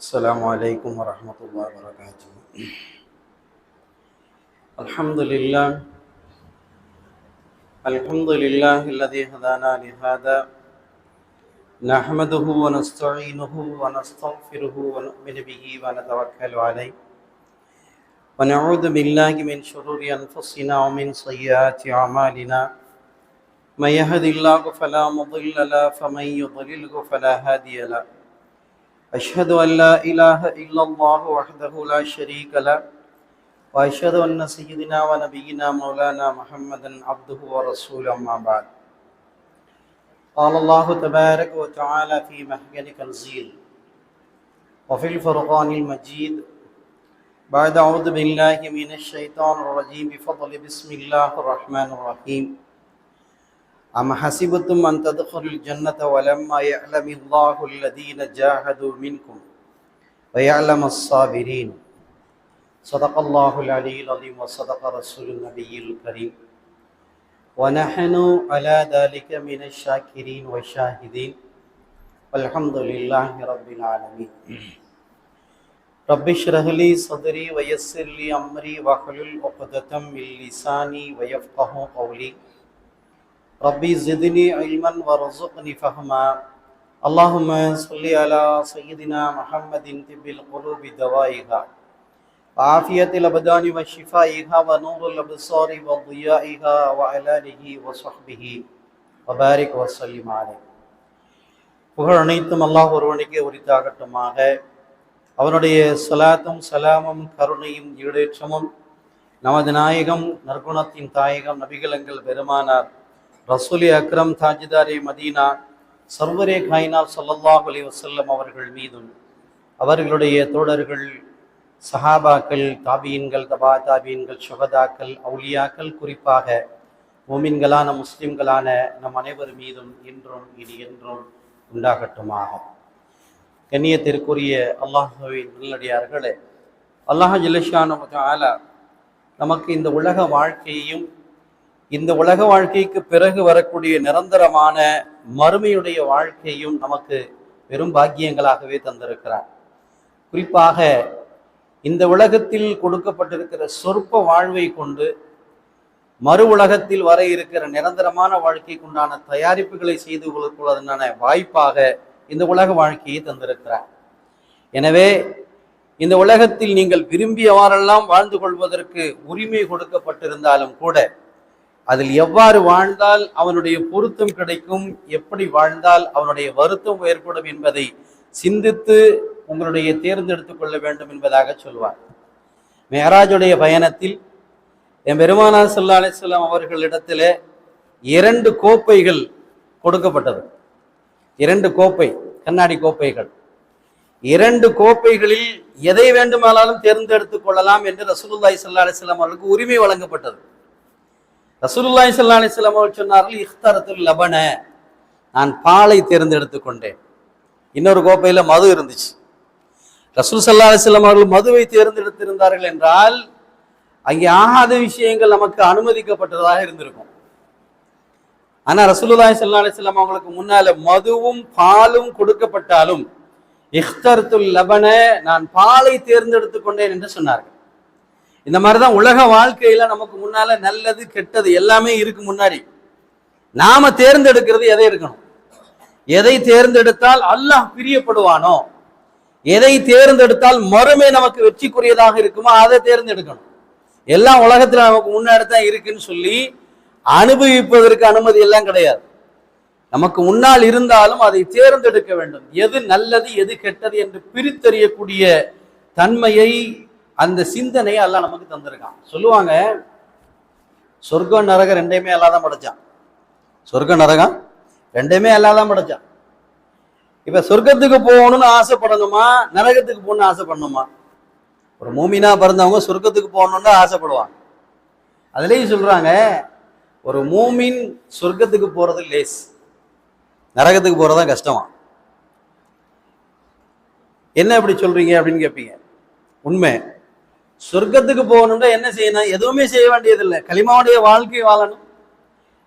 السلام عليكم ورحمة الله وبركاته. الحمد لله الذي هدانا لهذا نحمده ونستعينه ونستغفره ونؤمن به ونتوكل عليه ونعوذ بالله من شرور أنفسنا ومن سيئات أعمالنا من يهد الله فلا مضل له ومن يضلل فلا هادي له. أشهد أن لا إله إلا الله وحده لا شريك له وأشهد أن سيدنا ونبينا مولانا محمدا عبده ورسوله أما بعد. قال الله تبارك وتعالى في محكم تنزيل وفي الفرقان المجيد بعد أعوذ بالله من الشيطان الرجيم بفضل بسم الله الرحمن الرحيم. أم حسبتم أن تدخلوا الجنة ولما يعلم الله الذين جاهدوا منكم ويعلم الصابرين. صدق الله العلي العظيم وصدق رسول النبي الكريم ونحن على ذلك من الشاكرين والشاهدين والحمد لله رب العالمين. رب اشرح لي صدري ويسر لي أمري واحلل عقدة من لساني ويفقهوا قولي. ربي زدني علما وارزقني فهما. اللهم صل على سيدنا محمد طب القلوب دوائها وعافية الأبدان وشفائها ونور الأبصار وضيائها وعلى آله وصحبه وبارك وسلم عليه. புகழ் அனைத்தும் அல்லாஹ் ஒருவனுக்கே உரித்தாகட்டுமாக. அவனுடைய ஸலாத்தும் சலாமும் கருணையும் ஈடேற்றமும் நமது நாயகம் நற்குணத்தின் தாயகம் நபிகளங்கள் பெருமானார் ரசூலி அக்ரம் தாஜிதாரே மதீனா சர்வரே காயினார் ஸல்லல்லாஹு அலைஹி வஸல்லம் அவர்கள் மீதும் அவர்களுடைய தோழர்கள் சஹாபாக்கள் தாபீன்கள் தபா தாபீன்கள் சுஹதாக்கள் அவுலியாக்கள் குறிப்பாக மோமின்களான முஸ்லிம்களான நம் அனைவர் மீதும் இன்றும் இனி என்றும் உண்டாகட்டுமாக. கண்ணியத்திற்குரிய அல்லாஹ்வின் நல்லடியார்களே, அல்லாஹ் ஜல்லஷானஹு தஆலா நமக்கு இந்த உலக வாழ்க்கையையும் இந்த உலக வாழ்க்கைக்கு பிறகு வரக்கூடிய நிரந்தரமான மறுமையுடைய வாழ்க்கையும் நமக்கு பெரும் பாக்கியங்களாகவே தந்திருக்கிறார். குறிப்பாக இந்த உலகத்தில் கொடுக்கப்பட்டிருக்கிற சொற்ப வாழ்வை கொண்டு மறு உலகத்தில் வர இருக்கிற நிரந்தரமான வாழ்க்கைக்கு உண்டான தயாரிப்புகளை செய்து கொள்வதற்கான வாய்ப்பாக இந்த உலக வாழ்க்கையை தந்திருக்கிறார். எனவே இந்த உலகத்தில் நீங்கள் விரும்பியவாறெல்லாம் வாழ்ந்து கொள்வதற்கு உரிமை கொடுக்கப்பட்டிருந்தாலும் கூட அதில் எவ்வாறு வாழ்ந்தால் அவனுடைய பொருத்தம் கிடைக்கும், எப்படி வாழ்ந்தால் அவனுடைய வருத்தம் ஏற்படும் என்பதை சிந்தித்து உங்களுடைய தேர்ந்தெடுத்துக் கொள்ள வேண்டும் என்பதாக சொல்வார். மேராஜுடைய பயணத்தில் என் பெருமானார் ஸல்லல்லாஹு அலைஹி வஸல்லம் அவர்களிடத்தில் 2 கோப்பைகள் கொடுக்கப்பட்டது. 2 கோப்பை, கண்ணாடி கோப்பைகள். 2 கோப்பைகளில் எதை வேண்டுமானாலும் தேர்ந்தெடுத்துக் கொள்ளலாம் என்று ரசூலுல்லாஹி ஸல்லல்லாஹு அலைஹி வஸல்லம் அவர்களுக்கு உரிமை வழங்கப்பட்டது. ரசூலுல்லாஹி ஸல்லல்லாஹு அலைஹி வஸல்லம் அவர்கள் சொன்னார்கள், இஃப்தரத்துல் லபன, நான் பாலை தேர்ந்தெடுத்துக் கொண்டேன். இன்னொரு கோப்பையில மது இருந்துச்சு. ரசூல் ஸல்லல்லாஹு அலைஹி வஸல்லம் அவர்கள் மதுவை தேர்ந்தெடுத்திருந்தார்கள் என்றால் அங்கே ஆகாத விஷயங்கள் நமக்கு அனுமதிக்கப்பட்டதாக இருந்திருக்கும். ஆனா ரசூலுல்லாஹி ஸல்லல்லாஹு அலைஹி வஸல்லம் அவங்களுக்கு முன்னால மதுவும் பாலும் கொடுக்கப்பட்டாலும் இஃப்தரத்துல் லபன, நான் பாலை தேர்ந்தெடுத்துக் கொண்டேன் என்று சொன்னார்கள். இந்த மாதிரிதான் உலக வாழ்க்கையில நமக்கு முன்னால நல்லது கெட்டது எல்லாமே இருக்கு. முன்னாடி நாம தேர்ந்தெடுக்கிறது எதை இருக்கணும், எதை தேர்ந்தெடுத்தால் அல்லாஹ் பிரியப்படுவானோ, எதை தேர்ந்தெடுத்தால் மறுமை நமக்கு வெற்றிக்குரியதாக இருக்குமோ அதை தேர்ந்தெடுக்கணும். எல்லாம் உலகத்துல நமக்கு முன்னாடி தான் இருக்குன்னு சொல்லி அனுபவிப்பதற்கு அனுமதி எல்லாம் கிடையாது. நமக்கு முன்னால் இருந்தாலும் அதை தேர்ந்தெடுக்க வேண்டும். எது நல்லது எது கெட்டது என்று பிரித்தறியக்கூடிய தன்மையை, அந்த சிந்தனையை அல்லாஹ் நமக்கு தந்திருக்கான். சொல்லுவாங்க, சொர்க்கம் நரகம் ரெண்டையுமே அல்லாஹ் தான் படைச்சான். சொர்க்கம் நரகம் ரெண்டையுமே அல்லாஹ் தான் படைச்சான். இப்ப சொர்க்கத்துக்கு போகணும்னு ஆசைப்படணுமா, நரகத்துக்கு போகணும்னு ஆசைப்படணுமா? ஒரு மூமினா பிறந்தவங்க சொர்க்கத்துக்கு போகணும்னு ஆசைப்படுவாங்க. அதுலேயும் சொல்றாங்க, ஒரு மூமின் சொர்க்கத்துக்கு போறது லேஸ், நரகத்துக்கு போறதான் கஷ்டமா. என்ன இப்படி சொல்றீங்க அப்படின்னு கேட்பீங்க. உண்மை, சொர்க்கத்துக்கு போகணும்னா என்ன செய்யணும்? எதுவுமே செய்ய வேண்டியதில்லை. கலிமாவுடைய வாழ்க்கை வாழணும்,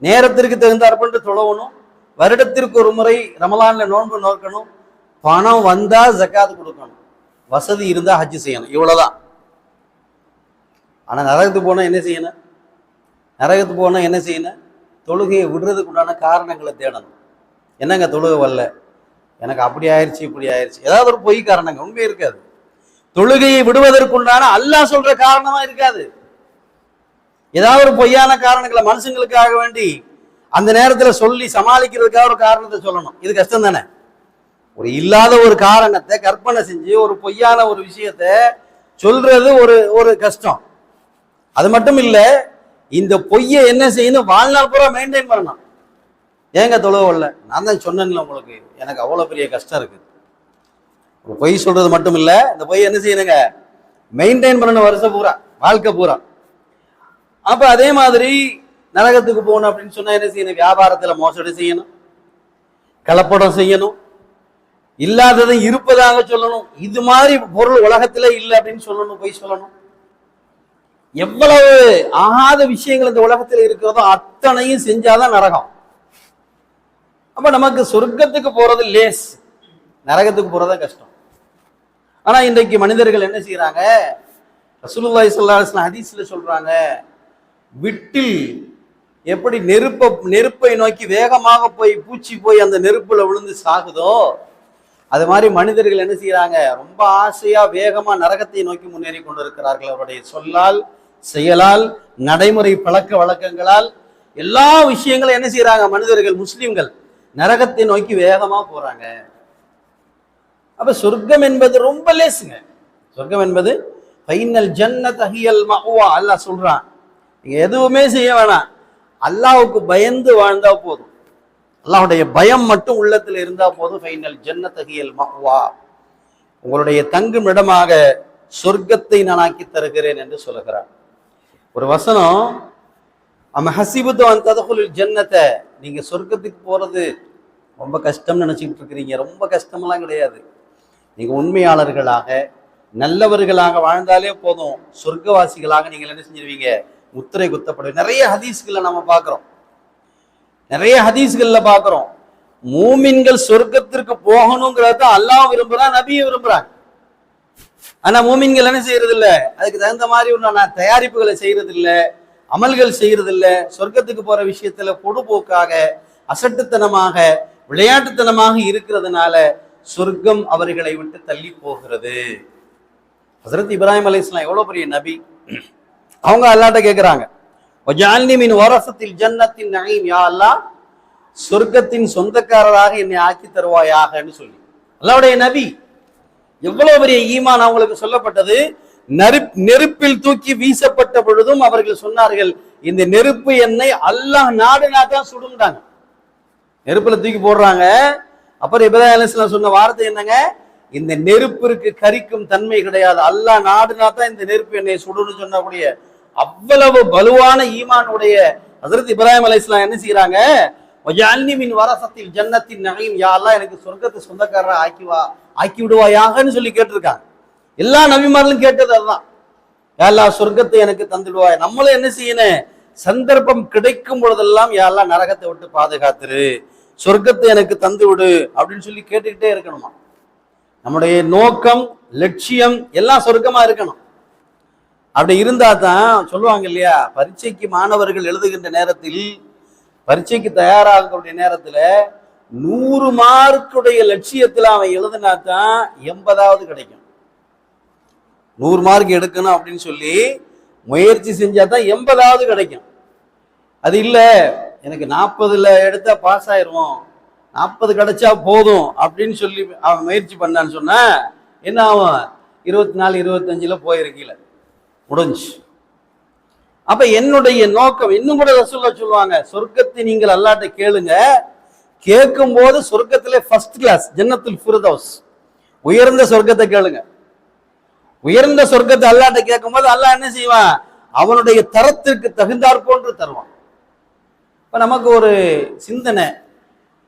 நேரத்திற்கு தகுந்தாற்பட்டு தொழவணும், வருடத்திற்கு ஒரு முறை ரமலான்ல நோன்பு நோக்கணும், பணம் வந்தா ஜக்காத் கொடுக்கணும். வசதி இருந்தா ஹஜ் செய்யணும், இவ்வளவுதான். ஆனா நரகத்துக்கு போனா என்ன செய்யணும்? நரகத்துக்கு போனா என்ன செய்யணும்? தொழுகையை விடுறதுக்கு உண்டான காரணங்களை தேடணும். என்னங்க தொழுகை வரல, எனக்கு அப்படி ஆயிடுச்சு இப்படி ஆயிடுச்சு, ஏதாவது ஒரு பொய் காரணங்க, உண்மை இருக்காது. தொழுகையை விடுவதற்குண்டான அல்லாஹ் சொல்ற காரணமா இருக்காது. ஏதாவது ஒரு பொய்யான காரணங்களை மனுஷங்களுக்காக வேண்டி அந்த நேரத்துல சொல்லி சமாளிக்கிறதுக்காக ஒரு காரணத்தை சொல்லணும். இது கஷ்டம் தானே? ஒரு இல்லாத ஒரு காரணத்தை கற்பனை செஞ்சு ஒரு பொய்யான ஒரு விஷயத்த சொல்றது ஒரு கஷ்டம். அது மட்டும் இல்ல, இந்த பொய்யை என்ன செய்யணும்? வாழ்நாள் பூரா மெயின்டைன் பண்ணணும். ஏங்க தொழுவல்ல, நான் தான் சொன்னேன்ல உங்களுக்கு, எனக்கு அவ்வளவு பெரிய கஷ்டம் இருக்கு. ஒரு பொய் சொல்றது மட்டும் இல்ல, இந்த பொய் என்ன செய்யணுங்க? மெயின்டைன் பண்ணணும் வருஷம் பூரா, வாழ்க்கை பூரா. அப்ப அதே மாதிரி நரகத்துக்கு போகணும் அப்படின்னு சொன்னா என்ன செய்யணும்? வியாபாரத்துல மோசடி செய்யணும், கலப்படம் செய்யணும், இல்லாததை இருப்பதாக சொல்லணும், இது மாதிரி பொருள் உலகத்திலே இல்லை அப்படின்னு சொல்லணும், பொய் சொல்லணும். எவ்வளவு ஆகாத விஷயங்கள் இந்த உலகத்தில் இருக்கிறதோ அத்தனையும் செஞ்சாதான் நரகம். அப்ப நமக்கு சொர்க்கத்துக்கு போறது லேஸ், நரகத்துக்கு போறதா கஷ்டம். ஆனா இன்றைக்கு மனிதர்கள் என்ன செய்யறாங்க? ரசூலுல்லாஹி ஸல்லல்லாஹு அலைஹி வஸல்லம் ஹதீஸ்ல சொல்றாங்க, விட்டில் எப்படி நெருப்பை நோக்கி வேகமாக போய் பூச்சி போய் அந்த நெருப்புல விழுந்து சாகுதோ, அது மாதிரி மனிதர்கள் என்ன செய்யறாங்க? ரொம்ப ஆசையா வேகமா நரகத்தை நோக்கி முன்னேறி கொண்டிருக்கிறார்கள். அவருடைய சொல்லால், செயலால், நடைமுறை பழக்க வழக்கங்களால், எல்லா விஷயங்களும் என்ன செய்யறாங்க? மனிதர்கள், முஸ்லிம்கள் நரகத்தை நோக்கி வேகமா போறாங்க. அப்ப சொர்க்கம் என்பது ரொம்ப லேசுங்க. சொர்க்கம் என்பது ஃபைனல் ஜன்னத் ஹியல் மஅவா, அல்லாஹ் சொல்றான். நீங்க எதுவுமே செய்ய வேணாம், அல்லாஹ்வுக்கு பயந்து வாழ்ந்தா போதும், அல்லாஹ்வுடைய பயம் மட்டும் உள்ளத்துல இருந்தா போதும். ஃபைனல் ஜன்னத் ஹியல் மஅவா, உங்களுடைய தங்கும் இடமாக சொர்க்கத்தை நான் ஆக்கி தருகிறேன் என்று சொல்லுகிறார். ஒரு வசனம், அம் ஹஸிபுது அன் தத்குலுல் ஜன்னத, நீங்க சொர்க்கத்துக்கு போறது ரொம்ப கஷ்டம்னு நினைச்சிட்டு இருக்கிறீங்க. ரொம்ப கஷ்டமெல்லாம் கிடையாது. நீங்க உண்மையாளர்களாக நல்லவர்களாக வாழ்ந்தாலே போதும், சொர்க்கவாசிகளாக நீங்கள் என்ன செஞ்சிருவீங்க? முத்திரை குத்தப்படும். நிறைய ஹதீஸ்களை நம்ம பார்க்கிறோம், நிறைய ஹதீஸ்கள்ல பார்க்கிறோம், மூமின்கள் சொர்க்கத்திற்கு போகணுங்கிறத அல்லாஹ் விரும்புறான், நபியை விரும்புறாங்க. ஆனா மூமின்கள் என்ன செய்யறது இல்ல, அதுக்கு தகுந்த மாதிரி உண்டான தயாரிப்புகளை செய்யறது இல்ல, அமல்கள் செய்யறது இல்ல. சொர்க்கத்துக்கு போற விஷயத்துல பொடுபோக்காக, அசட்டுத்தனமாக, விளையாட்டுத்தனமாக இருக்கிறதுனால சொர்க்கம் அவர்களை விட்டு தள்ளி போகிறது. ஹஸரத் இப்ராஹிம் அலைஹிஸ்ஸலாம் எவ்வளவு பெரிய நபி, அவங்க அல்லாஹ்ட்ட கேட்கிறாங்க, வஜஅல்னி மின் வரஸத்தில் ஜன்னத்தின் நஈம், யா அல்லாஹ் சொர்க்கத்தின் சொந்தக்காரராக என்னை ஆக்கி தருவாயாகன்னு சொல்லி. அல்லாஹ்வுடைய நபி, எவ்வளவு பெரிய ஈமான் அவங்களுக்கு சொல்லப்பட்டது. நெருப்பில் தூக்கி வீசப்பட்ட பொழுதும் அவர்கள் சொன்னார்கள், இந்த நெருப்பு என்னை அல்லாஹ் நாடுனா தான் சுடும்டாங்க. நெருப்புல தூக்கி போடுறாங்க. அப்புறம் இப்ராஹிம் அலைஹிஸ்ஸலாம் சொன்ன வார்த்தை என்னங்க? இந்த நெருப்பிற்கு கரிக்கும் தன்மை கிடையாது, அல்லாஹ் நாடுனா தான் இந்த நெருப்பு என்னை சுடுன்னு சொன்னக்கூடிய அவ்வளவு வலுவான ஈமான் உடைய ஹஸரத் இப்ராஹிம் அலைஹிஸ்ஸலாம் என்ன செய்யறாங்க? வஜஅல்னி மின் வரஸத்தில் ஜன்னத்தின் நஈம், யா அல்லாஹ் எனக்கு சொர்க்கத்தை சொந்தக்காரரா ஆக்கி விடுவாயாகன்னு சொல்லி கேட்டிருக்காங்க. எல்லா நபிமார்களும் கேட்டது அதுதான், யா அல்லாஹ் சொர்க்கத்தை எனக்கு தந்துடுவாய். நம்மளும் என்ன செய்யணும்? சந்தர்ப்பம் கிடைக்கும் பொழுதெல்லாம் யா அல்லாஹ் நரகத்தை விட்டு பாதுகாத்துரு, சொர்க்கத்தை எனக்கு தந்து விடு அப்படின்னு சொல்லி கேட்டுக்கிட்டே இருக்கணுமா. நம்முடைய நோக்கம், லட்சியம் எல்லாம் சொர்க்கமா இருக்கணும். அப்படி இருந்தா தான் சொல்லுவாங்க இல்லையா, பரீட்சைக்கு மாணவர்கள் எழுதுகின்ற நேரத்தில், பரீட்சைக்கு தயாராகக்கூடிய நேரத்துல 100 மார்க்குடைய லட்சியத்துல அவன் எழுதினா தான் 80வது கிடைக்கும். 100 மார்க் எடுக்கணும் அப்படின்னு சொல்லி முயற்சி செஞ்சா தான் 80வது கிடைக்கும். அது இல்ல, எனக்கு 40ல எடுத்தா பாஸ் ஆயிடுவோம், 40 கிடைச்சா போதும் அப்படின்னு சொல்லி அவன் முயற்சி பண்ணான்னு சொன்னா என்ன ஆகும்? 24, 25ல போயிருக்கீல, முடிஞ்சு. அப்ப என்னுடைய நோக்கம், இன்னும் கூட ரசூலுல்லாஹ் சொல்லுவாங்க, சொர்க்கத்தை நீங்கள் அல்லாஹ்ட்ட கேளுங்க, கேட்கும் போது சொர்க்கத்திலே ஃபர்ஸ்ட் கிளாஸ் ஜன்னத்துல் ஃபிர்தௌஸ், உயர்ந்த சொர்க்கத்தை கேளுங்க. உயர்ந்த சொர்க்கத்தை அல்லாஹ்ட்ட கேட்கும் போது அல்லாஹ் என்ன செய்வான்? அவனுடைய தரத்திற்கு தகுந்தாற் போன்று தருவான். இப்ப நமக்கு ஒரு சிந்தனை,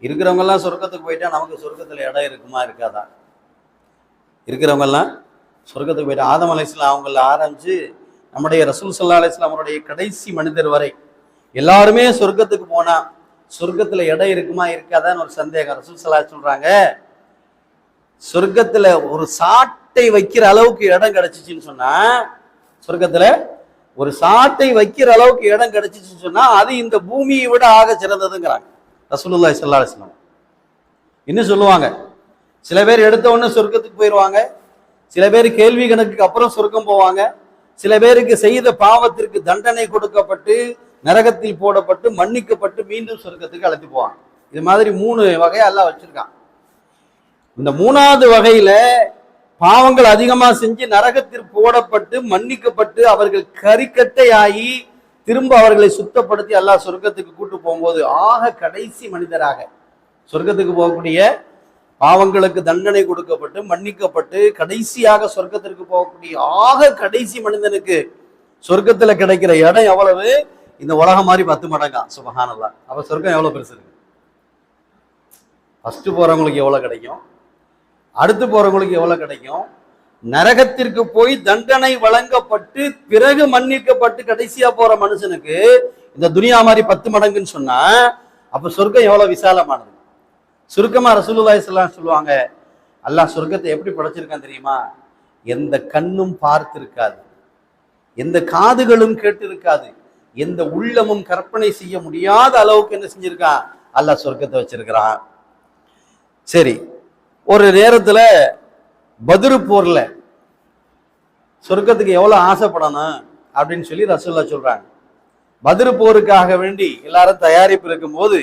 இருக்கிறவங்க எல்லாம் சொர்க்கத்துக்கு போயிட்டா நமக்கு சொர்க்கத்துல இடம் இருக்குமா இருக்காதா? இருக்கிறவங்க எல்லாம் சொர்க்கத்துக்கு போயிட்டா, ஆதம் அலைஹிஸ்ஸலாம் அவங்கள ஆரம்பிச்சு நம்முடைய ரசூல் ஸல்லல்லாஹு அலைஹி வஸல்லம் அவருடைய கடைசி மனிதர் வரை எல்லாருமே சொர்க்கத்துக்கு போனா சொர்க்கத்துல இடம் இருக்குமா இருக்காதான்னு ஒரு சந்தேகம். ரசூல் ஸல்லல்லாஹு அலைஹி வஸல்லம் சொல்றாங்க, சொர்க்கத்துல ஒரு சாட்டை வைக்கிற அளவுக்கு இடம் கிடைச்சிச்சுன்னு சொன்னா, சொர்க்கத்துல ஒரு சாட்டை வைக்கிற அளவுக்கு இடம் கிடைச்சிச்சுன்னு சொன்னா அது இந்த பூமியை விட ஆக சிறந்ததுங்கிறாங்க ரசூலுல்லாஹி ஸல்லல்லாஹு அலைஹி வஸல்லம். இன்னும் சொல்லுவாங்க, சில பேர் எடுத்த உடனே சொர்க்கத்துக்கு போயிடுவாங்க, சில பேர் கேள்வி கணக்குக்கு அப்புறம் சொர்க்கம் போவாங்க, சில பேருக்கு செய்த பாவத்திற்கு தண்டனை கொடுக்கப்பட்டு நரகத்தில் போடப்பட்டு மன்னிக்கப்பட்டு மீண்டும் சொர்க்கத்துக்கு அழைத்து போவாங்க. இது மாதிரி 3 வகையா எல்லாம் வச்சிருக்கான். இந்த 3வது வகையில பாவங்கள் அதிகமா செஞ்சு நரகத்தில் போடப்பட்டு மன்னிக்கப்பட்டு அவர்கள் கரிக்கட்டையாகி திரும்ப அவர்களை சுத்தப்படுத்தி அல்லாஹ் சொர்க்கத்துக்கு கூட்டு போகும்போது ஆக கடைசி மனிதராக சொர்க்கத்துக்கு போகக்கூடிய, பாவங்களுக்கு தண்டனை கொடுக்கப்பட்டு மன்னிக்கப்பட்டு கடைசியாக சொர்க்கத்திற்கு போகக்கூடிய ஆக கடைசி மனிதனுக்கு சொர்க்கத்துல கிடைக்கிற இடம் எவ்வளவு? இந்த உலகம் மாதிரி 10 மடங்கா. சுபஹானல்லாஹ். அப்ப சொர்க்கம் எவ்வளவு பெருசு இருக்கு? ஃபர்ஸ்ட் போறவங்களுக்கு எவ்வளவு கிடைக்கும், அடுத்து போறவங்களுக்கு எவ்வளவு கிடைக்கும், நரகத்திற்கு போய் தண்டனை வழங்கப்பட்டு பிறகு மன்னிக்கப்பட்டு கடைசியா போற மனுஷனுக்கு இந்த துனியா மாதிரி 10 மடங்குன்னு சொன்னா அப்ப சொர்க்கம் எவ்வளவு விசாலமானது. சுருக்கமா ரசூலுல்லாஹி ஸல்லல்லாஹு அலைஹி வஸல்லம் சொல்லுவாங்க, அல்லாஹ் சொர்க்கத்தை எப்படி படைச்சிருக்கான் தெரியுமா? எந்த கண்ணும் பார்த்திருக்காது, எந்த காதுகளும் கேட்டிருக்காது, எந்த உள்ளமும் கற்பனை செய்ய முடியாத அளவுக்கு என்ன செஞ்சிருக்கான் அல்லாஹ் சொர்க்கத்தை வச்சிருக்கிறான். சரி, ஒரு நேரத்துல பத்ரு போர்ல சொர்க்கத்துக்கு எவ்வளவு ஆசைப்படணும் அப்படின்னு சொல்லி ரசூலுல்லாஹ் சொல்றாங்க. பத்ரு போருக்காக வேண்டி எல்லாரும் தயாரிப்பு இருக்கும் போது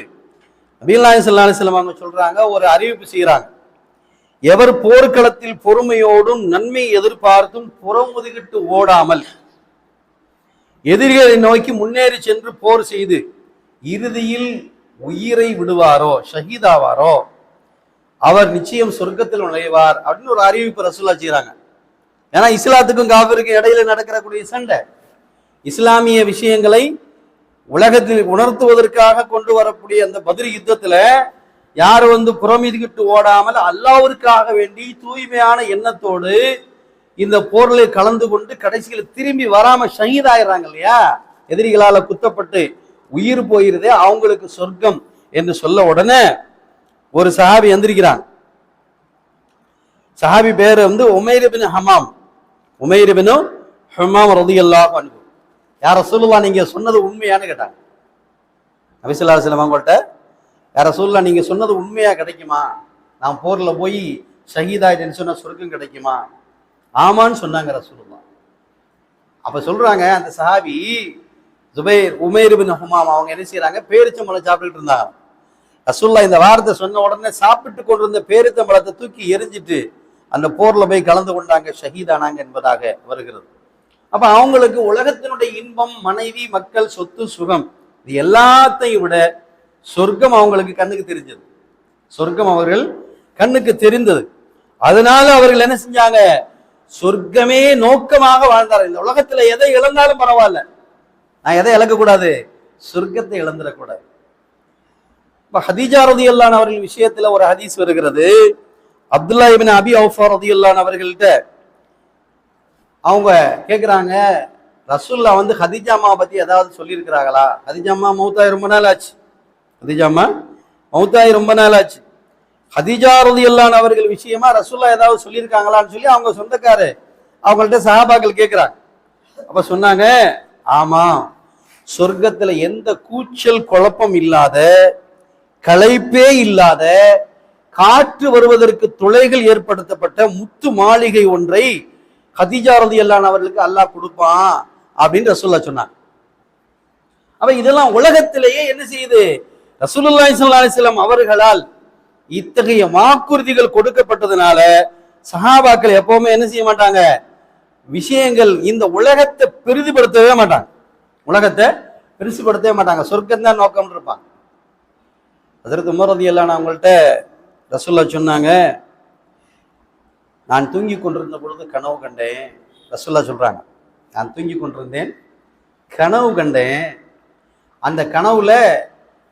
நபிகள் ஸல்லல்லாஹு அலைஹி வஸல்லம் அவங்க சொல்றாங்க, ஒரு அறிவிப்பு செய்யறாங்க, எவர் போர்க்களத்தில் பொறுமையோடும் நன்மை எதிர்பார்த்தும் புறமுதுகிட்டு ஓடாமல் எதிரிகளை நோக்கி முன்னேறி சென்று போர் செய்து இறுதியில் உயிரை விடுவாரோ ஷஹீதாவாரோ அவர் நிச்சயம் சொர்க்கத்தில் நுழைவார் அப்படின்னு ஒரு அறிவிப்பு ரசூலுல்லாஹ் செய்யறாங்க. ஏன்னா இஸ்லாத்துக்கும் காஃபிருக்கும் இடையில நடக்கக்கூடிய சண்டை, இஸ்லாமிய விஷயங்களை உலகத்தில் உணர்த்துவதற்காக கொண்டு வரக்கூடிய அந்த பத்ர் யுத்தத்துல யார் புறமீதுகிட்டு ஓடாமல் அல்லாஹ்விற்காக வேண்டி தூய்மையான எண்ணத்தோடு இந்த போர்ல கலந்து கொண்டு கடைசியில் திரும்பி வராம ஷஹீதாயிடுறாங்க இல்லையா, எதிரிகளால குத்தப்பட்டு உயிர் போயிருதே, அவங்களுக்கு சொர்க்கம் என்று சொல்ல உடனே ஒரு சஹாபி எந்திரிக்கிறான். சஹாபி பேரு உமைர் இப்னு ஹமாம். உமைர் இப்னு ஹமாம் ரலியல்லாஹு அன்ஹு. யார் ரசூலுல்லாஹ் நீங்க சொன்னது உண்மையான்னு கேட்டாங்க. நபி ஸல்லல்லாஹு அலைஹி வஸல்லம் அவங்கள்ட்ட, யார் ரசூலுல்லாஹ் நீங்க சொன்னது உண்மையா கிடைக்குமா, நான் போர்ல போய் ஷஹீதாயிட்டேன்னு சொன்னா சொர்க்கம் கிடைக்குமா? ஆமான்னு சொன்னாங்க ரசூலுல்லாஹ். அப்ப சொல்றாங்க அந்த சஹாபி உமைர் இப்னு ஹமாம் அவங்க என்ன செய்யறாங்க, பேரிச்சம்பழம் சாப்பிட்டுட்டு இருந்தாங்க. ரசூலுல்லாஹ் இந்த வார்த்தை சொன்ன உடனே சாப்பிட்டு கொண்டிருந்த பேரிச்சம்பழத்தை தூக்கி எரிஞ்சிட்டு அந்த போர்ல போய் கலந்து கொண்டாங்க, ஷஹீதானாங்க என்பதாக வருகிறது. அப்ப அவங்களுக்கு உலகத்தினுடைய இன்பம், மனைவி, மக்கள், சொத்து, சுகம், இது எல்லாத்தையும் விட சொர்க்கம் அவங்களுக்கு கண்ணுக்கு தெரிஞ்சது. சொர்க்கம் அவர்கள் கண்ணுக்கு தெரிந்தது. அதனால அவர்கள் என்ன செஞ்சாங்க, சொர்க்கமே நோக்கமாக வாழ்ந்தார்கள். இந்த உலகத்துல எதை இழந்தாலும் பரவாயில்ல, நான் எதை இழக்கக்கூடாது, சொர்க்கத்தை இழந்துடக்கூடாது. இப்ப ஹதீஜா ரலியல்லாஹு அன்ஹா அவர்கள் விஷயத்துல ஒரு ஹதீஸ் வருகிறது. அப்துல்லா இப்னு அபி அவ்ஃபா ரலியல்லாஹு அன்ஹு அவர்கள்ட்ட அவங்க கேட்குறாங்க, ரசூல்லா ஹதீஜா அம்மாவை பத்தி ஏதாவது சொல்லியிருக்கிறாங்களா? ஹதீஜா அம்மா மௌத்தாயி ரொம்ப நாள் ஆச்சு. ஹதீஜா அம்மா மௌத்தாயி ரொம்ப நாள் ஆச்சு. ஹதீஜா ரலியல்லாஹு அன்ஹா அவர்கள் விஷயமா ரசூல்லா ஏதாவது சொல்லியிருக்காங்களான்னு சொல்லி அவங்க சொந்தக்காரு அவங்கள்ட்ட சஹாபாக்கள் கேட்குறாங்க. அப்ப சொன்னாங்க, ஆமா, சொர்க்கத்துல எந்த கூச்சல் குழப்பம் இல்லாத, களைப்பே இல்லாத, காற்று வருவதற்கு துளைகள் ஏற்படுத்தப்பட்ட முத்து மாளிகை ஒன்றை ஹதீஜா ரலியல்லாஹு அன்ஹா அவர்களுக்கு அல்லாஹ் கொடுப்பான் அப்படின்னு ரசூலுல்லாஹ் சொன்னாங்க. அப்ப இதெல்லாம் உலகத்திலேயே என்ன செய்யுது, ரசூலுல்லாஹி ஸல்லல்லாஹு அலைஹி வஸல்லம் அவர்களால் இத்தகைய வாக்குறுதிகள் கொடுக்கப்பட்டதுனால சஹாபாக்கள் எப்பவுமே என்ன செய்ய மாட்டாங்க, விஷயங்கள் இந்த உலகத்தை பெரிதுபடுத்தவே மாட்டாங்க, உலகத்தை பெருசுபடுத்தவே மாட்டாங்க, சொர்க்கம் தான் நோக்கம் இருப்பாங்க. ஹஜ்ரத் உமர் ரலியல்லாஹு அன்ஹு அவங்கள்ட்ட ரசூலுல்லாஹ் சொன்னாங்க, நான் தூங்கி கொண்டிருந்த பொழுது கனவு கண்டேன். ரசூலுல்லாஹ் சொல்றாங்க, நான் தூங்கி கொண்டிருந்தேன், கனவு கண்டேன். அந்த கனவுல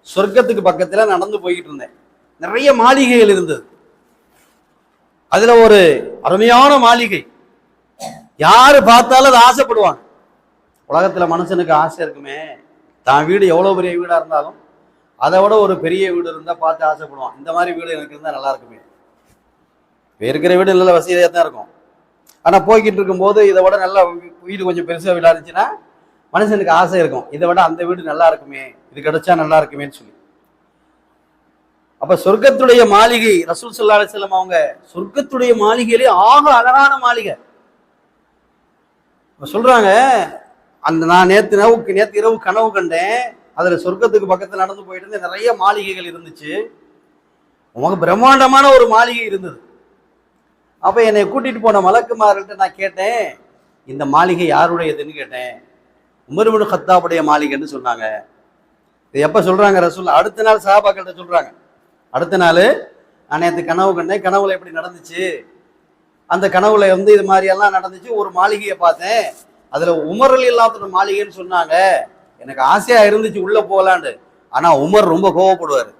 சொர்க்கத்துக்கு பக்கத்துல நடந்து போய்கிட்டு இருந்தேன். நிறைய மாளிகைகள் இருந்தது. அதுல ஒரு அருமையான மாளிகை, யாரு பார்த்தாலும் அதை ஆசைப்படுவாங்க. உலகத்துல மனுஷனுக்கு ஆசை இருக்குமே, தான் வீடு எவ்வளவு பெரிய வீடா இருந்தாலும் அதை விட ஒரு பெரிய வீடு இருந்தா பார்த்து ஆசைப்படுவான். இந்த மாதிரி வீடு எனக்கு இருந்தா நல்லா இருக்குமே. இருக்கிற வீடு நல்ல வசதியாக தான் இருக்கும், ஆனா போய்கிட்டு இருக்கும்போது இதை விட நல்லா வீடு கொஞ்சம் பெருசா வீடா இருந்துச்சுன்னா மனுஷனுக்கு ஆசை இருக்கும், இதை விட அந்த வீடு நல்லா இருக்குமே, இது கிடைச்சா நல்லா இருக்குமேன்னு சொல்லி. அப்ப சொர்க்கத்துடைய மாளிகை, ரசூல் ஸல்லல்லாஹு அலைஹி வஸல்லம் அவங்க சொர்க்கத்துடைய மாளிகையிலே ஆக அழகான மாளிகை சொல்றாங்க. அந்த நான் நேத்து இரவு கனவு கண்டேன், அதுல சொர்க்கத்துக்கு பக்கத்துல நடந்து போயிட்டு இருந்தேன், நிறைய மாளிகைகள் இருந்துச்சு, உமக்கு பிரம்மாண்டமான ஒரு மாளிகை இருந்தது. அப்ப என்னை கூட்டிட்டு போன மலக்குமார்கள்ட்ட நான் கேட்டேன், இந்த மாளிகை யாருடையதுன்னு கேட்டேன். உமர் இப்னு கத்தாபுடைய மாளிகைன்னு சொன்னாங்க. இது எப்ப சொல்றாங்க ரசூல்? அடுத்த நாள் சஹாபாக்கள்கிட்ட சொல்றாங்க. அடுத்த நாள் நான் நேற்று கனவு கண்டேன், கனவுல எப்படி நடந்துச்சு, அந்த கனவுல இது மாதிரி எல்லாம் நடந்துச்சு, ஒரு மாளிகையை பார்த்தேன், அதுல உமர் ரலியல்லாஹு மாளிகைன்னு சொன்னாங்க. எனக்கு ஆசையா இருந்துச்சு உள்ள போகலான்னு, ஆனா உமர் ரொம்ப கோவப்படுவார்.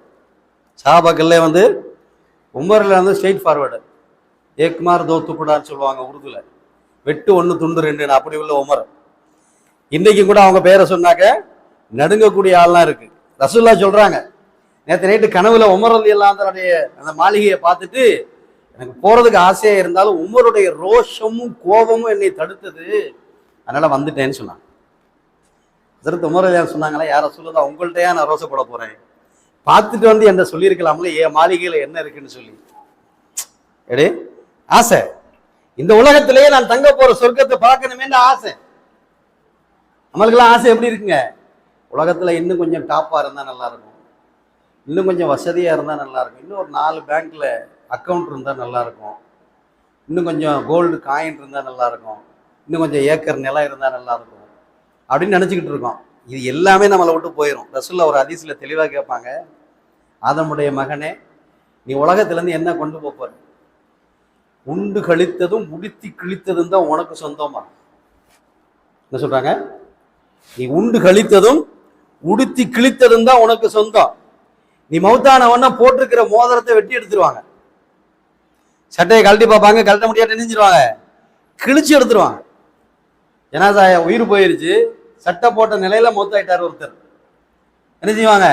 சஹாபாக்கள்ல உமர்ல ஸ்ட்ரெயிட் ஃபார்வர்டு, ஏக்மார் தோ துக்குடான்னு சொல்லுவாங்க உருதுல, வெட்டு ஒன்று துண்டு ரெண்டு, அப்படி உள்ள உமர். இன்னைக்கு கூட அவங்க பேரை சொன்னாக்க நடுங்கக்கூடிய ஆள்லாம் இருக்கு. ரசூலுல்லாஹ் சொல்றாங்க, நேற்று நைட்டு கனவுல உமர் ரலியல்லாஹு அந்த மாளிகையை பார்த்துட்டு எனக்கு போறதுக்கு ஆசையா இருந்தாலும் உமருடைய ரோஷமும் கோபமும் என்னை தடுத்தது, அதனால வந்துட்டேன்னு சொன்னாங்க. அதற்கு உமர் ரலியல்லாஹு சொன்னாங்களா, யார சொல்லுதா உங்கள்கிட்டயா நான் ரோசப்பட போறேன், பார்த்துட்டு என்ன சொல்லியிருக்கலாம்ல என் மாளிகையில என்ன இருக்குன்னு சொல்லி. எடே ஆசை, இந்த உலகத்திலேயே நான் தங்க போற சொர்க்கத்தை பார்க்கணுமே ஆசை. நம்மளுக்கெல்லாம் ஆசை எப்படி இருக்குங்க, உலகத்துல இன்னும் கொஞ்சம் டாப்பா இருந்தா நல்லா இருக்கும், இன்னும் கொஞ்சம் வசதியா இருந்தா நல்லா இருக்கும், இன்னும் ஒரு 4 பேங்க்ல அக்கௌண்ட் இருந்தா நல்லா இருக்கும், இன்னும் கொஞ்சம் கோல்டு காயின் இருந்தா நல்லா இருக்கும், இன்னும் கொஞ்சம் ஏக்கர் நிலம் இருந்தா நல்லா இருக்கும் அப்படின்னு நினைச்சுக்கிட்டு இருக்கோம். இது எல்லாமே நம்மளை விட்டு போயிடும். ரசூலுல்லாஹ் ஒரு ஹதீஸ்ல தெளிவா கேட்பாங்க, ஆதமுடைய மகனே, நீ உலகத்துல இருந்து என்ன கொண்டு போற? உண்டு கழித்ததும் உடுத்தி கிழித்ததும் தான் உனக்கு சொந்தமா. என்ன சொல்றாங்க? நீ உண்டு கழித்ததும் உடுத்தி கிழித்ததும் தான் உனக்கு சொந்தம். நீ மௌத்தானவன போட்டிருக்கிற மோதிரத்தை வெட்டி எடுத்துருவாங்க, சட்டையை கழட்டி பார்ப்பாங்க, கழட்ட முடியாட்டு நெஞ்சிருவாங்க, கிழிச்சு எடுத்துருவாங்க. ஜனாஸா உயிர் போயிருச்சு, சட்டை போட்ட நிலையில மௌத்தாயிட்டார் ஒருத்தர், என்ன செய்வாங்க?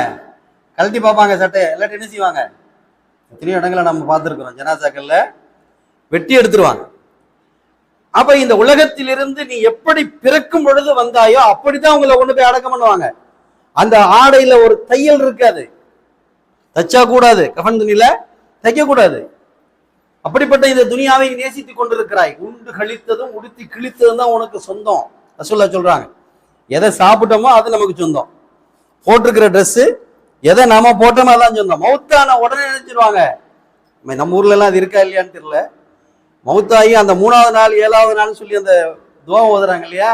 கழட்டி பார்ப்பாங்க சட்டை, இல்லாட்டி என்ன செய்வாங்க? எத்தனையோ இடங்களை நம்ம பார்த்துருக்கிறோம், ஜனாசாக்கள்ல வெட்டி எடுத்துருவாங்க. அப்ப இந்த உலகத்திலிருந்து நீ எப்படி பிறக்கும் பொழுது வந்தாயோ அப்படித்தான் உங்களை கொண்டு போய் அடக்கம் பண்ணுவாங்க. அந்த ஆடையில ஒரு தையல் இருக்காது, தச்சா கூடாது, கஃன் துணியில தைக்க கூடாது. அப்படிப்பட்ட இந்த துனியாவை நேசித்துக் கொண்டிருக்கிறாய். உண்டு கழித்ததும் உடுத்தி கிழித்ததும் தான் உனக்கு சொந்தம். ரசூலுல்லாஹ் சொல்றாங்க, எதை சாப்பிட்டோமோ அது நமக்கு சொந்தம், போட்டிருக்கிற ட்ரெஸ் எதை நாம போட்டோமோ அதான் சொந்தம். மௌத்தான உடனே நினைச்சிருவாங்க. நம்ம ஊர்ல எல்லாம் அது இருக்கா இல்லையான்னு தெரியல, மௌத்தாகி அந்த 3வது நாள் 7வது நாள்னு சொல்லி அந்த துவா ஓதுறாங்க இல்லையா,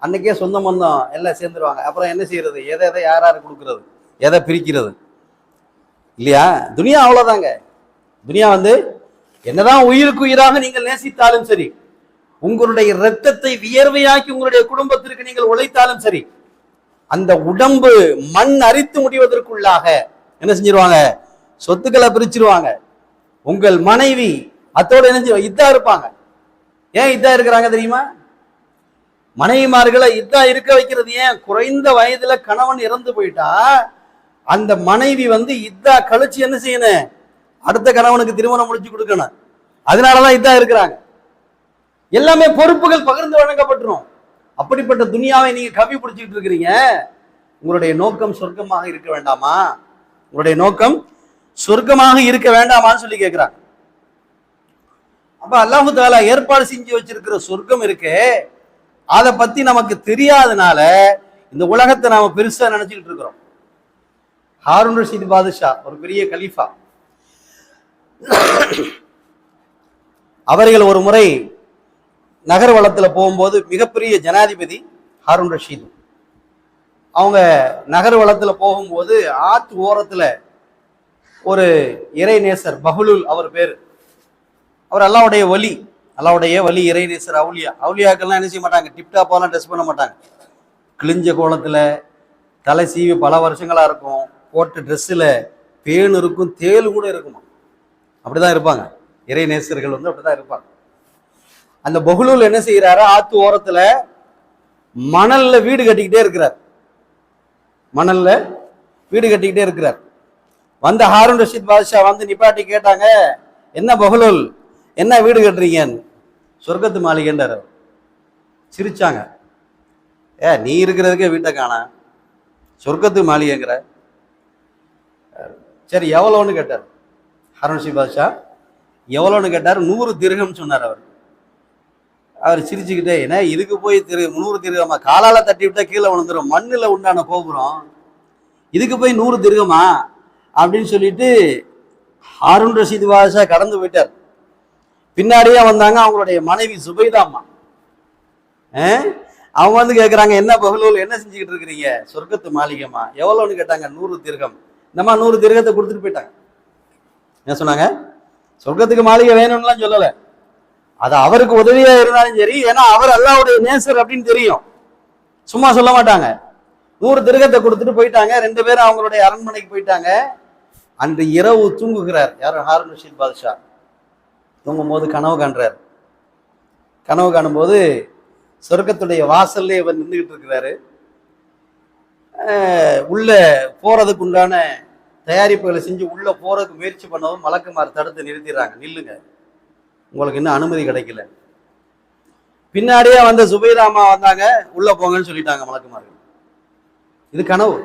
அன்னைக்கே சொந்த மந்தம் எல்லாம் சேர்ந்துருவாங்க. அப்புறம் என்ன செய்யறது? எதை எதை யாரு கொடுக்கறது, எதை பிரிக்கிறது இல்லையா? துனியா அவ்வளவுதாங்க. துனியா என்னதான் உயிருக்கு உயிராக நீங்கள் நேசித்தாலும் சரி, உங்களுடைய இரத்தத்தை வியர்வையாக்கி உங்களுடைய குடும்பத்திற்கு நீங்கள் உழைத்தாலும் சரி, அந்த உடம்பு மண் அரித்து முடிவதற்குள்ளாக என்ன செஞ்சிருவாங்க? சொத்துக்களை பிரிச்சிருவாங்க. உங்கள் மனைவி அத்தோடு என்ன இதா இருப்பாங்க. ஏன் இதா இருக்கிறாங்க தெரியுமா? மனைவிமார்களை இதா இருக்க வைக்கிறது ஏன்? குறைந்த வயதுல கணவன் இறந்து போயிட்டா அந்த மனைவி இதா கழிச்சு என்ன செய்யணும்? அடுத்த கணவனுக்கு திருமணம் முடிச்சு கொடுக்கணும். அதனாலதான் இதா இருக்கிறாங்க. எல்லாமே பொறுப்புகள் பகிர்ந்து வழங்கப்பட்டுரும். அப்படிப்பட்ட துனியாவை நீங்க கவி பிடிச்சிட்டு இருக்கிறீங்க. உங்களுடைய நோக்கம் சொர்க்கமாக இருக்க வேண்டாமா? உங்களுடைய நோக்கம் சொர்க்கமாக இருக்க வேண்டாமான்னு சொல்லி கேட்கிறாங்க. அப்ப அல்லாஹு தஆலா ஏற்பாடு செஞ்சு வச்சிருக்கிற சொர்க்கம் இருக்கு, அதை பத்தி நமக்கு தெரியாதனால இந்த உலகத்தை நாம பெருசா நினைச்சுக்கிட்டு இருக்கிறோம். ஹாரூன் ரஷீத் பாதுஷா ஒரு பெரிய கலீஃபா, அவர்கள் ஒரு முறை நகர் வளத்துல போகும்போது, மிகப்பெரிய ஜனாதிபதி ஹாரூன் ரஷீத், அவங்க நகர் வளத்துல போகும்போது ஆத்து ஓரத்துல ஒரு இறைநேசர் பஹ்லுல் அவர் பேரு, அவர் அல்லாஹ்வுடைய வலி, இறைநேசர், அவுலியாக்கள்லாம் என்ன செய்ய மாட்டாங்க? டிப்டாப்பாலாம் ட்ரெஸ் பண்ண மாட்டாங்க. கிழிஞ்ச கோலத்துல, தலை சீவி பல வருஷங்களா இருக்கும், போட்ட ட்ரெஸ்ஸில் பேன் இருக்கும், தேல் கூட இருக்குமா, அப்படிதான் இருப்பாங்க. இறைநேசர்கள் அப்படிதான் இருப்பாங்க. அந்த பஹ்லுல் என்ன செய்யறாரு? ஆத்து ஓரத்துல மணல்ல வீடு கட்டிக்கிட்டே இருக்கிறார். வந்த ஹாரூன் ரஷீத் பாதுஷா நிப்பாட்டி கேட்டாங்க, என்ன பஹ்லுல், என்ன வீடு கட்டுறீங்கன்னு சொர்க்கத்து மாளிகைன்றார். சிரிச்சாங்க. நீ இருக்கிறதுக்கே வீட்டை காணா, சொர்க்கத்து மாளிகைங்கிற. சரி எவ்வளோன்னு கேட்டார் ஹாரூன் ரஷீத் பாதுஷா. எவ்வளோன்னு கேட்டார். 100 திர்ஹம் சொன்னார். அவர் சிரிச்சுக்கிட்டே, ஏன்னா இதுக்கு போய் 100 திர்ஹமா, காலால தட்டி விட்டா கீழே விழுந்துரும், மண்ணில் உண்டான கோபுரம், இதுக்கு போய் 100 திர்ஹமா அப்படின்னு சொல்லிட்டு ஹாரூன் ரஷீத் பாதுஷா கடந்து போயிட்டார். பின்னாடியே வந்தாங்க அவங்களுடைய மனைவி சுபைதா அம்மா. அவங்க வந்து கேட்குறாங்க, என்ன பஹ்லூல் என்ன செஞ்சுக்கிட்டு இருக்கிறீங்க? சொர்க்கத்து மாளிகைமா. எவ்வளோன்னு கேட்டாங்க. 100 திர்ஹம். இந்தம்மா 100 திர்ஹத்தை கொடுத்துட்டு போயிட்டாங்க. என்ன சொன்னாங்க? சொர்க்கத்துக்கு மாளிகை வேணும்லாம் சொல்லலை. அது அவருக்கு உதவியா இருந்தாலும் சரி, ஏன்னா அவர் அல்லாஹ்வுடைய நேசர் அப்படின்னு தெரியும், சும்மா சொல்ல மாட்டாங்க. 100 திர்ஹத்தை கொடுத்துட்டு போயிட்டாங்க. 2 பேரும் அவங்களுடைய அரண்மனைக்கு போயிட்டாங்க. அன்று இரவு தூங்குகிறார் யார்? ஹாரூன் ரஷீத் பாதுஷா. தூங்கும் போது கனவு காண்றார். கனவு காணும்போது சொர்க்கத்துடைய வாசல்லே இவர் நின்றுகிட்டு இருக்கிறாரு. உள்ள போறதுக்கு உண்டான தயாரிப்புகளை செஞ்சு உள்ள போறதுக்கு முயற்சி பண்ணவும் மலக்குமார் தடுத்து நிறுத்திடுறாங்க. நில்லுங்க, உங்களுக்கு இன்னும் அனுமதி கிடைக்கல. பின்னாடியே வந்த சுபைதா அம்மா வந்தாங்க, உள்ள போங்கன்னு சொல்லிட்டாங்க மலக்குமார்கள். இது கனவு.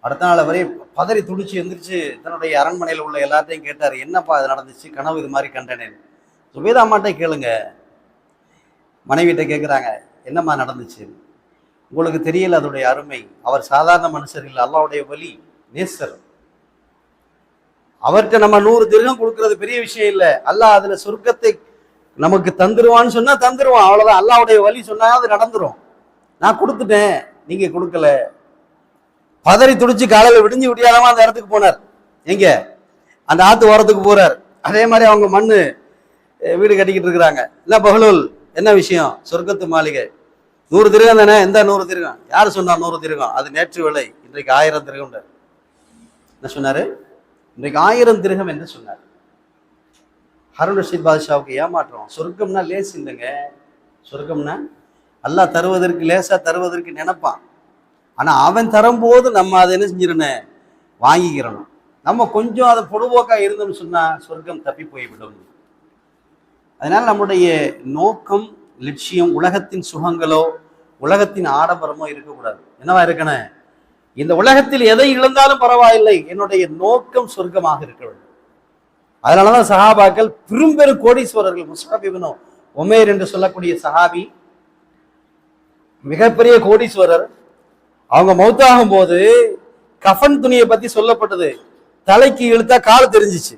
அடுத்த நாள் வரை பதறி துடிச்சு எந்திரிச்சு தன்னுடைய அரண்மனையில் உள்ள எல்லாத்தையும் கேட்டார், என்னப்பா இது நடந்துச்சு, கனவு இது மாதிரி கண்டனேன். சுபைதா அம்மாட்டே கேளுங்க. மனைவிட்ட கேட்குறாங்க, என்னம்மா நடந்துச்சு? உங்களுக்கு தெரியல அதோடைய அருமை. அவர் சாதாரண மனுஷர் இல்லை, அல்லாஹ்வுடைய வலி, நேசர். அவர்கிட்ட நம்ம 100 திர்ஹம் கொடுக்கறது பெரிய விஷயம் இல்லை. அல்லாஹ் அதுல சொர்க்கத்தை நமக்கு தந்துருவான்னு சொன்னா தந்துருவான், அவ்வளவுதான். அல்லாஹ்வுடைய வலி சொன்னா அது நடந்துரும். நான் கொடுத்துட்டேன், நீங்க கொடுக்கல. பதறி துடிச்சு காலையில விடிஞ்சு விடியாதமா அந்த இடத்துக்கு போனார். எங்க? அந்த ஆத்து ஓரத்துக்கு போறார். அதே மாதிரி அவங்க மண்ணு வீடு கட்டிக்கிட்டு இருக்கிறாங்க. இல்ல பஹ்லூல், என்ன விஷயம்? சொர்க்கத்து மாளிகை 100 திர்ஹம் தானே? எந்த 100 திர்ஹம்? யாரு சொன்னா 100 திர்ஹம்? அது நேற்று விலை, இன்றைக்கு 1000 திர்ஹம். என்ன சொன்னாரு? இன்றைக்கு 1000 திர்ஹம் என்று சொன்னார். ஹாரூன் ரஷீத் பாதுஷாவுக்கு ஏமாற்றம். சொர்க்கம்னா லேஸ் இல்லைங்க. சொர்க்கம்னா அல்லாஹ் தருவதற்கு, லேசா தருவதற்கு நினைப்பான். ஆனா அவன் தரும்போது நம்ம அதை என்ன செஞ்சிடணும்? வாங்கிக்கிறணும். நம்ம கொஞ்சம் அதை பொடுபோக்கா இருந்தோம்னு சொன்னா சொர்க்கம் தப்பி போய்விடும். அதனால நம்முடைய நோக்கம், லட்சியம் உலகத்தின் சுகங்களோ உலகத்தின் ஆடம்பரமோ இருக்கக்கூடாது. என்னவா இருக்கணும்? இந்த உலகத்தில் எதை இழந்தாலும் பரவாயில்லை, என்னுடைய நோக்கம் சொர்க்கமாக இருக்க வேண்டும். அதனாலதான் சஹாபாக்கள் பெரும்பெரும் கோடீஸ்வரர்கள். முஸ்அப் இப்னு உமைர் என்று சொல்லக்கூடிய சஹாபி மிகப்பெரிய கோடீஸ்வரர். அவங்க மௌத்தாகும் போது கஃன் துணியை பத்தி சொல்லப்பட்டது. தலைக்கு இழுத்தா கால் தெரிஞ்சிச்சு,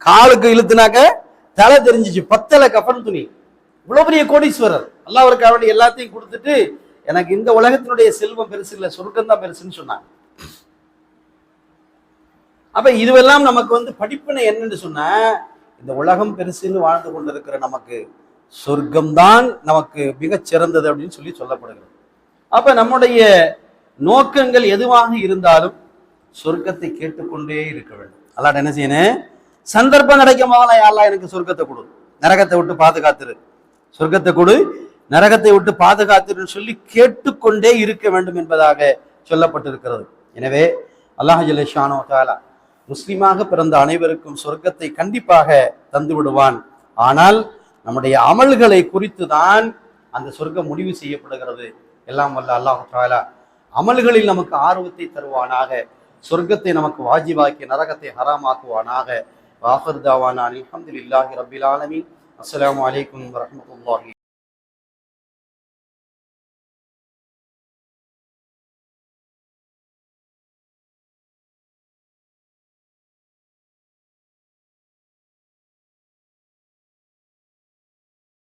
காலுக்கு இழுத்துனாக்க தலை தெரிஞ்சிச்சு. 10 கஃன் துணி. இவ்வளவு பெரிய கோடீஸ்வரர். அல்லாஹ் அவருக்கு அவருடைய எல்லாத்தையும் கொடுத்துட்டு, எனக்கு இந்த உலகத்தினுடைய செல்வம் பெருசு இல்லை, சொர்க்கம் தான் பெருசுன்னு சொன்னாங்க. அப்ப இதுவெல்லாம் நமக்கு வந்து படிப்பினை என்னன்னு சொன்னா, இந்த உலகம் பெருசுன்னு வாழ்ந்து கொண்டிருக்கிற நமக்கு சொர்க்கம்தான் நமக்கு மிகச் சிறந்தது அப்படின்னு சொல்லி சொல்லப்படுகிறது. அப்ப நம்முடைய நோக்கங்கள் எதுவாக இருந்தாலும் சொர்க்கத்தை கேட்டுக்கொண்டே இருக்க வேண்டும். அல்லாஹ் என்ன செய்யணும்? சந்தர்ப்பம் கிடைக்கும் போதெல்லாம், அல்லாஹ் எனக்கு சொர்க்கத்தை கொடு, நரகத்தை விட்டு பாதுகாத்துரு, சொர்க்கத்தை கொடு, நரகத்தை விட்டு பாதுகாத்துருன்னு சொல்லி கேட்டுக்கொண்டே இருக்க வேண்டும் என்பதாக சொல்லப்பட்டிருக்கிறது. எனவே அல்லாஹ் ஜல்ல ஷானஹு வ தஆலா முஸ்லிமாக பிறந்த அனைவருக்கும் சொர்க்கத்தை கண்டிப்பாக தந்து விடுவான். ஆனால் நம்முடைய அமல்களை குறித்து தான் அந்த சொர்க்கம் முடிவு செய்யப்படுகிறது. எல்லாம் வல்ல அல்லாஹ் தஆலா அமல்களில் நமக்கு ஆர்வத்தை தருவானாக, சொர்க்கத்தை நமக்கு வாஜிபாக்கி நரகத்தை ஹராமாக்குவானாக. வாஹிர் தாவானா அல்ஹம்துலில்லாஹி ரப்பில் ஆலமீன். அஸ்ஸலாமு அலைக்கும் வரஹ்மத்துல்லாஹி